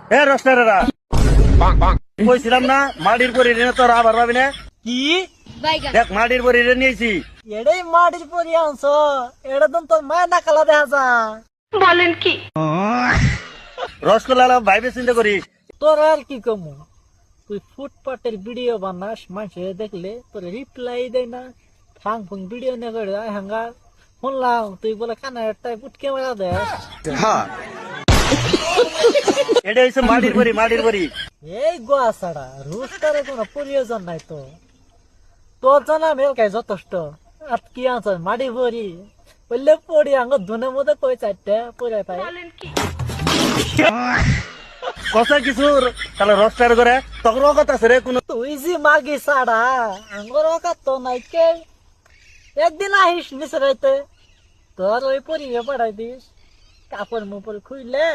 এ রস্টারেরা কইছিলাম না মাটির পরি রে তোর আবার পাবি না কি দেখ মাটির পরি রে নিয়েছি এটাই মাটির পরি আনছ এটা তো তোর মায়ের নাকালা দেখা যা রসগোল্লা ভাইবে চিন্তা করিস তোর আর কি কমু তুই ফুটপাতের ভিডিও বানাস মানুষে দেখলে তোর রিপ্লাই দেয় না ফাং ফুং ভিডিও নিয়ে করে হাঙ্গা শুনলাম তুই বলে কানারটাই পুটকে মারা দে এটা হচ্ছে মাটির পরি এই গোয়া ছাড়া রুস্টারে কোনো প্রয়োজন নাই তো তোর জানা মেলকাই যথেষ্ট আর কি আনছ মাটি ভরি বললে পড়ি আঙ্গ ধুনের মধ্যে কই চারটে পড়ে পাই কথা কিছু তাহলে রস্টার করে তখন কথা আছে রে কোনো তুই যে মাগি ছাড়া আঙ্গর অকাত তো নাই কে একদিন আহিস নিচে রাইতে তোর ওই পরিবে পাঠাই দিস কাপড় মুপড় খুইলে